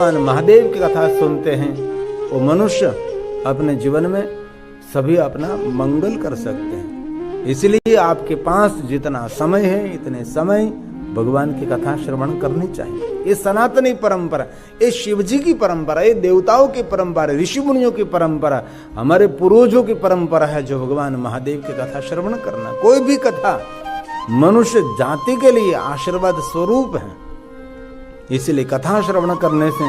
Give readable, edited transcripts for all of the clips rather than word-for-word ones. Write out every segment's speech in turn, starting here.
भगवान महादेव की कथा सुनते हैं वो मनुष्य अपने जीवन में सभी अपना मंगल कर सकते हैं। इसलिए आपके पास जितना समय है इतने समय भगवान की कथा श्रवण करनी चाहिए। ये सनातनी परंपरा, ये शिव जी की परंपरा, ये देवताओं की परंपरा, ऋषि मुनियों की परंपरा, हमारे पूर्वजों की परंपरा है जो भगवान महादेव की कथा श्रवण करना। कोई भी कथा मनुष्य जाति के लिए आशीर्वाद स्वरूप है, इसलिए कथा श्रवण करने से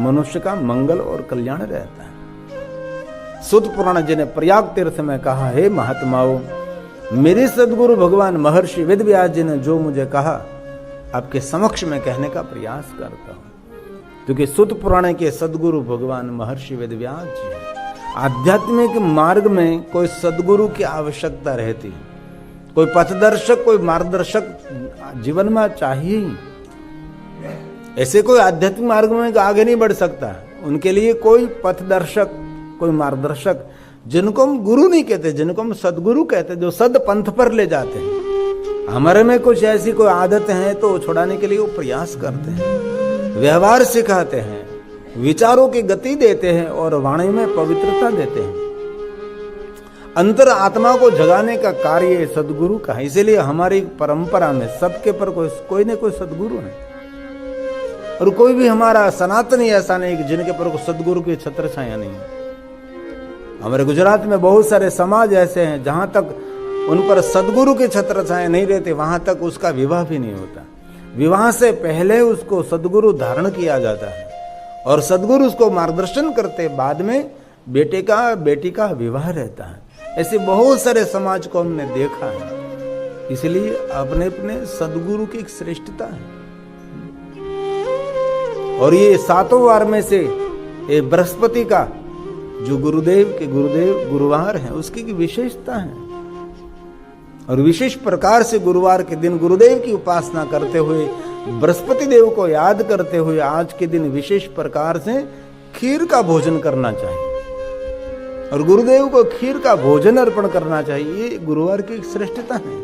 मनुष्य का मंगल और कल्याण रहता है। सुत पुराण जी ने प्रयाग तीर्थ में कहा, हे महात्माओं, मेरे सदगुरु भगवान महर्षि वेद व्यास जी ने जो मुझे कहा आपके समक्ष में कहने का प्रयास करता हूं, क्योंकि सुत पुराण के सदगुरु भगवान महर्षि वेद व्यास जी हैं। आध्यात्मिक मार्ग में कोई सदगुरु की आवश्यकता रहती है, कोई पथदर्शक, कोई मार्गदर्शक जीवन में चाहिए ही। ऐसे कोई आध्यात्मिक मार्ग में आगे नहीं बढ़ सकता, उनके लिए कोई पथदर्शक, कोई मार्गदर्शक, जिनको हम गुरु नहीं कहते, जिनको हम सदगुरु कहते, जो सद पंथ पर ले जाते हैं। हमारे में कुछ ऐसी कोई आदत है तो छुड़ाने के लिए वो प्रयास करते हैं, व्यवहार सिखाते हैं, विचारों की गति देते हैं और वाणी में पवित्रता देते हैं। अंतर आत्मा को जगाने का कार्य सदगुरु का है। इसीलिए हमारी परंपरा में सबके पर कोई न कोई सदगुरु है, और कोई भी हमारा सनातनी ऐसा नहीं कि जिनके पर सदगुरु की छत्र छाया नहीं है। हमारे गुजरात में बहुत सारे समाज ऐसे हैं जहां तक उन पर सदगुरु की छत्र छाया नहीं रहते वहां तक उसका विवाह भी नहीं होता। विवाह से पहले उसको सदगुरु धारण किया जाता है और सदगुरु उसको मार्गदर्शन करते, बाद में बेटे का बेटी का विवाह रहता है। ऐसे बहुत सारे समाज को हमने देखा है। इसलिए अपने अपने सदगुरु की एक श्रेष्ठता है। और ये 7 वार में से ये बृहस्पति का जो गुरुदेव गुरुवार है उसकी विशेषता है। और विशेष प्रकार से गुरुवार के दिन गुरुदेव की उपासना करते हुए, बृहस्पति देव को याद करते हुए आज के दिन विशेष प्रकार से खीर का भोजन करना चाहिए और गुरुदेव को खीर का भोजन अर्पण करना चाहिए। ये गुरुवार की श्रेष्ठता है।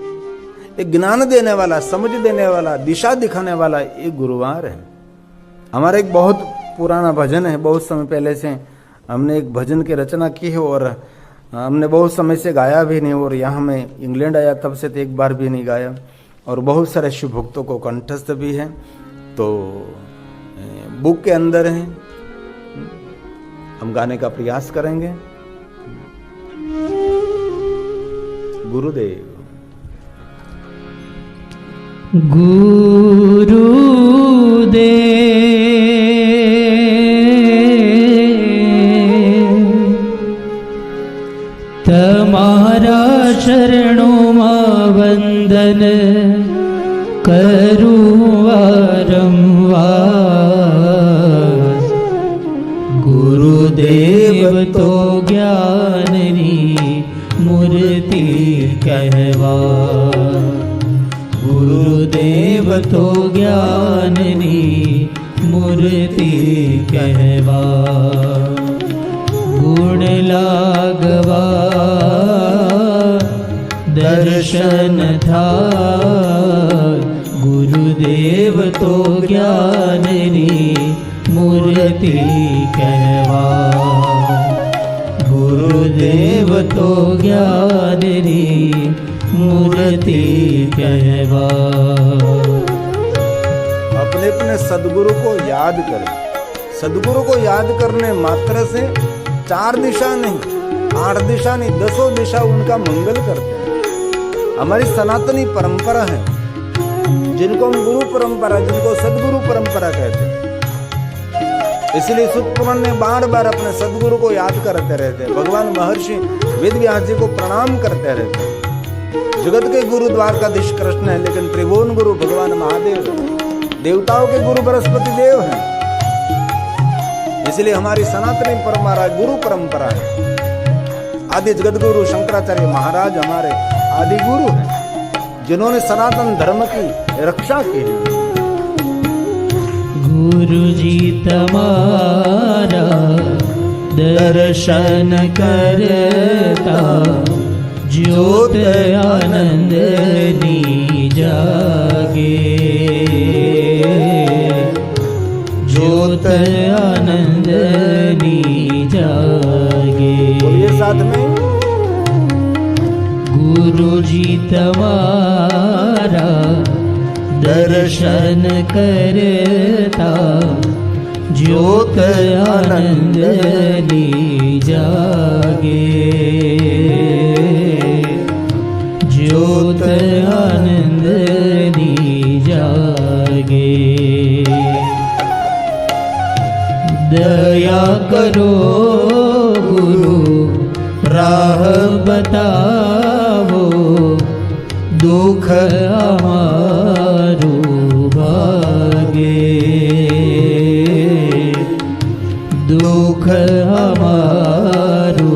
एक ज्ञान देने वाला, समझ देने वाला, दिशा दिखाने वाला ये गुरुवार है। हमारा एक बहुत पुराना भजन है, बहुत समय पहले से हमने एक भजन की रचना की है और हमने बहुत समय से गाया भी नहीं, और यहाँ मैं इंग्लैंड आया तब से तो एक बार भी नहीं गाया, और बहुत सारे शिव भक्तों को कंठस्थ भी है, तो बुक के अंदर है, हम गाने का प्रयास करेंगे। गुरुदेव તમારા શરણોમાં વંદન કરું વારંવાર. ગુરુદેવ તો જ્ઞાનની મૂર્તિ કહેવા, ગુરુદેવ તો જ્ઞાનની મૂર્તિ કહેવા. गुण लागवा दर्शन था, गुरुदेव तो ज्ञाननी मूर्ति कहवा, गुरुदेव तो ज्ञाननी मूर्ति कहवा. अपने अपने सदगुरु को याद करें। सदगुरु को याद करने मात्र से 4 दिशा नहीं, 8 दिशा नहीं, 10 दिशा उनका मंगल करते हैं। हमारी सनातनी परंपरा है, जिनको हम गुरु परंपरा, जिनको सदगुरु परंपरा कहते हैं। इसलिए सुत पुराण ने बार बार अपने सदगुरु को याद करते रहते हैं। भगवान महर्षि वेद व्यास जी को प्रणाम करते रहते हैं। जगत के गुरु द्वारकाधीश कृष्ण है, लेकिन त्रिभुवन गुरु भगवान महादेव, देवताओं के गुरु बृहस्पति देव हैं। इसलिए हमारी सनातनी परंपरा गुरु परंपरा है। आदि जगत गुरु शंकराचार्य महाराज हमारे आदि गुरु हैं, जिन्होंने सनातन धर्म की रक्षा की है। गुरु जी तमारा दर्शन करता, ज्योत आनंद नी जागे, जो ज्योत आनंदनी जागे। बोलिए साथ में। गुरु जी तुम्हारा दर्शन करता ज्योत आनंदनी जागे। ज्योत आनंदनी जागे। दया करो गुरु राह बताओ, दुख हमारू भागे। दुख हमारू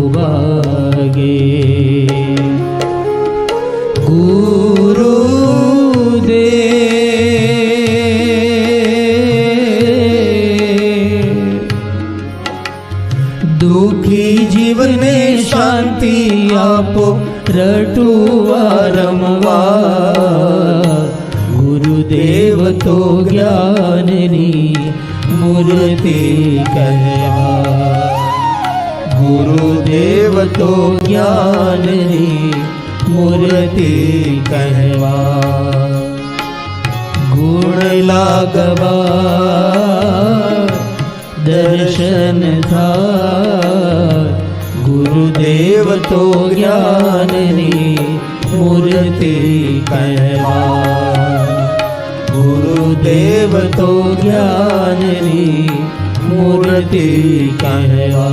भागे। दुखी जीवन में शांति आपो रटुआरमवा। गुरुदेव तो ज्ञाननी मूर्ति कहवा। गुरुदेव तो ज्ञाननी मूर्ति कहवा। गुण लागवा दर्शन था। गुरुदेव तो ज्ञाननी मूर्ति कहवा। गुरुदेव तो ज्ञाननी मूर्ति कहवा।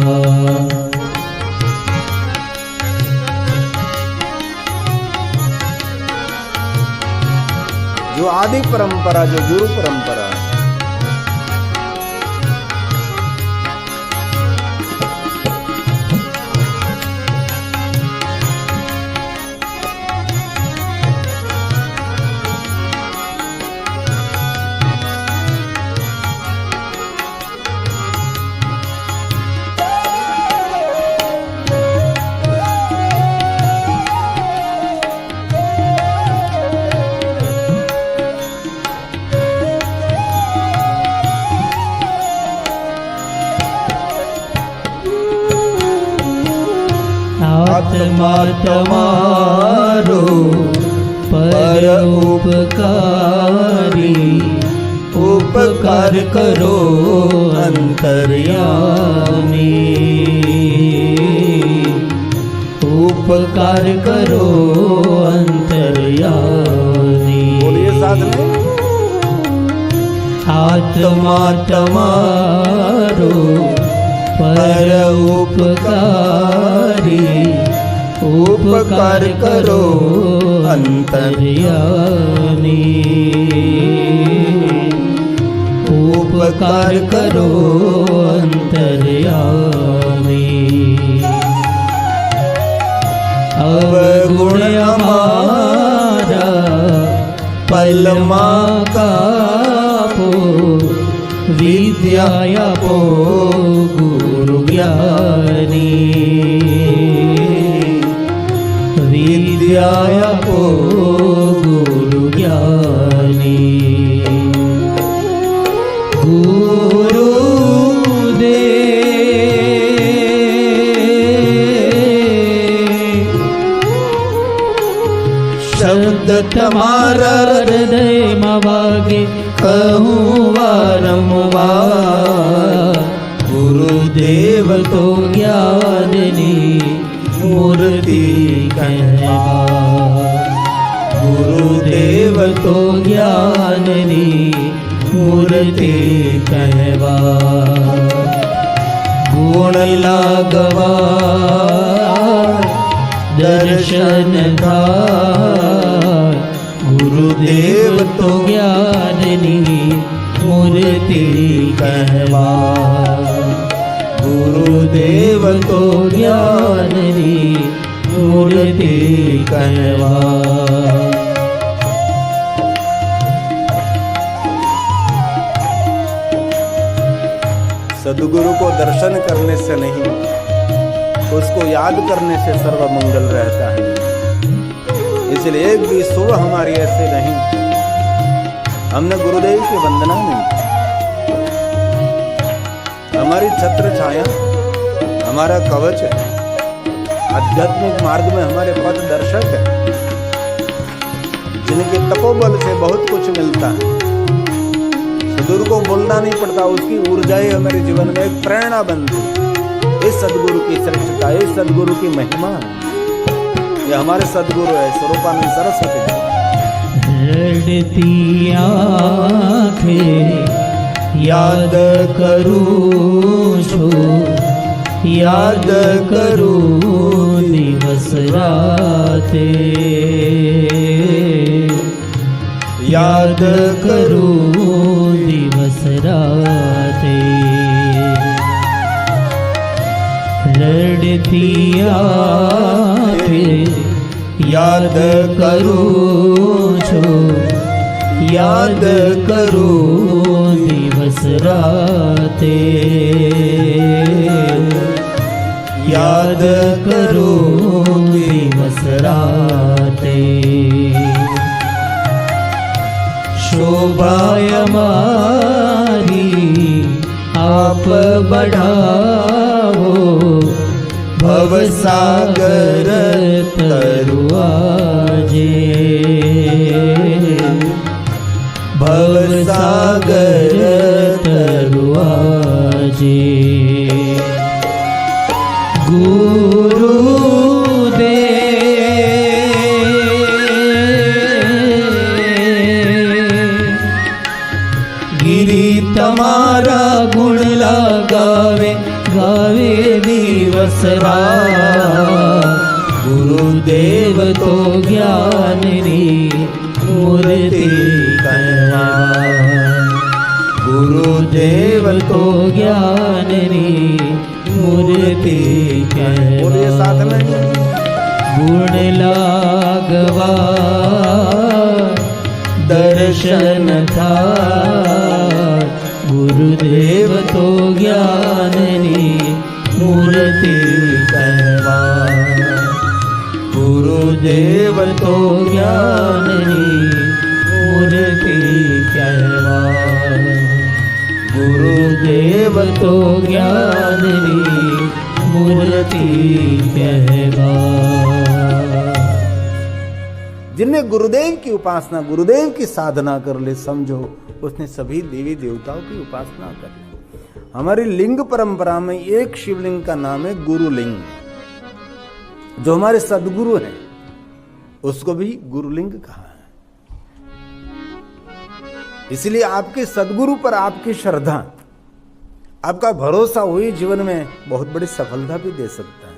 जो आदि परंपरा, जो गुरु परंपरा है, आत्मा तमारो पर उपकारी। उपकार करो अंतर्यामी। उपकार करो अंतर्यामी। बोलिए साथ में। आत्मा तमारो पर उपकारी। उपकार करो अंतर्यामी। उपकार करो अंतर्यामी। अवगुण हमारा पलमा कापो। विद्याया पो गुरु ज्ञानी। विद्याया पो गुरु ज्ञानी। गुरु दे शब्द तमारा हृदय में वागे। कहूँ वारंवार गुरुदेव तो ज्ञाननी मूर्ति कहवा। गुरुदेव तो ज्ञाननी मूर्ति कहवा। गुण लागवा दर्शन था। गुरुदेव तो ज्ञाननी मूर्ति कहवा। गुरुदेव तो ज्ञाननी मूर्ति कहवा। सदगुरु को दर्शन करने से नहीं, उसको याद करने से सर्व मंगल रहता है। इसलिए एक भी सुबह हमारी ऐसे नहीं, हमने गुरुदेव की वंदना नहीं, हमारी छत्र छाया, हमारा कवच है, आध्यात्मिक मार्ग में हमारे पथ दर्शक है, जिनके तपोबल से बहुत कुछ मिलता है। सदगुरु को बोलना नहीं पड़ता, उसकी ऊर्जाएं हमारे जीवन में एक प्रेरणा बनती है। इस सदगुरु की श्रेष्ठता, इस सदगुरु की महिमा है। ये हमारे सदगुरु है स्वरूपानंद सरस्वती जी। रड़ती आँखें याद करूँ छो, याद करूँ दिवस राते, याद करूँ दिवस राते। रड़ती आँखें याद करूँ छो, याद करूँ दिवस राते, याद करूँ दिवस राते। शोभाय हमारी आप बढ़ाओ, भवसागर तरुआजे, भवसागर तरुआजे। गिरी तमारा गुण लगावे, गावे दिवस रात। गुरुदेव तो ज्ञान री मूर्ति कहवा, गुरुदेव तो ज्ञान री मूर्ति कहवा। साथ में गुण लागवा दर्शन था, गुरुदेव तो ज्ञान री मूर्ति कहवा, गुरुदेव तो ज्ञान री मूर्ति कहवा, गुरुदेव तो ज्ञान री मूर्ति कहवा। जिनने गुरुदेव की उपासना, गुरुदेव की साधना कर ले, समझो उसने सभी देवी देवताओं की उपासना कर ली। हमारी लिंग परंपरा में एक शिवलिंग का नाम है गुरुलिंग। जो हमारे सदगुरु हैं उसको भी गुरुलिंग कहा है। इसलिए आपके सदगुरु पर आपकी श्रद्धा, आपका भरोसा हुई जीवन में बहुत बड़ी सफलता भी दे सकता है।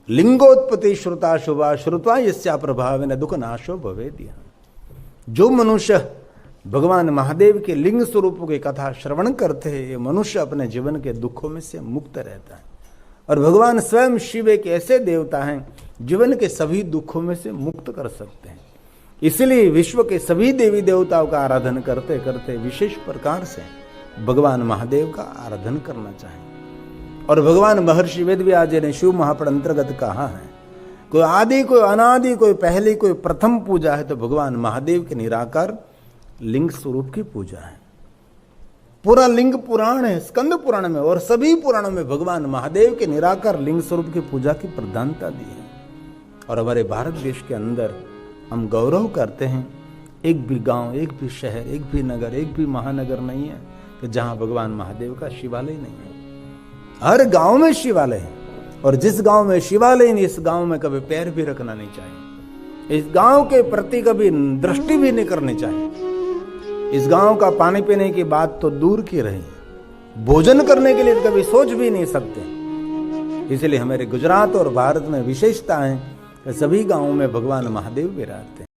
लिंगोत्पत्ति श्रुता शुभा, श्रुत्वा यस्या प्रभावेन दुख नाशो भवेत्। जो मनुष्य भगवान महादेव के लिंग स्वरूपों की कथा श्रवण करते हैं, ये मनुष्य अपने जीवन के दुखों में से मुक्त रहता है। और भगवान स्वयं शिव एक ऐसे देवता हैं जीवन के सभी दुखों में से मुक्त कर सकते हैं। इसलिए विश्व के सभी देवी देवताओं का आराधन करते करते विशेष प्रकार से भगवान महादेव का आराधन करना चाहिए। और भगवान महर्षि वेदव्यास जी ने शिव महापुराण अंतर्गत कहा है, कोई आदि, कोई अनादि, कोई पहली, कोई प्रथम पूजा है तो भगवान महादेव के निराकार लिंग स्वरूप की पूजा है। पूरा लिंग पुराण है स्कंद पुराण में, और सभी पुराणों में भगवान महादेव के निराकार लिंग स्वरूप की पूजा की प्रधानता दी है। और हमारे भारत देश के अंदर हम गौरव करते हैं, एक भी गांव, एक भी शहर, एक भी नगर, एक भी महानगर नहीं है कि जहां भगवान महादेव का शिवालय नहीं है। हर गांव में शिवालय है, और जिस गांव में शिवालय नहीं, इस गांव में कभी पैर भी रखना नहीं चाहिए। इस गांव के प्रति कभी दृष्टि भी नहीं करनी चाहिए। इस गांव का पानी पीने की बात तो दूर की रही, भोजन करने के लिए कभी सोच भी नहीं सकते। इसलिए हमारे गुजरात और भारत में विशेषता है कि सभी गांवों में भगवान महादेव विराजते हैं।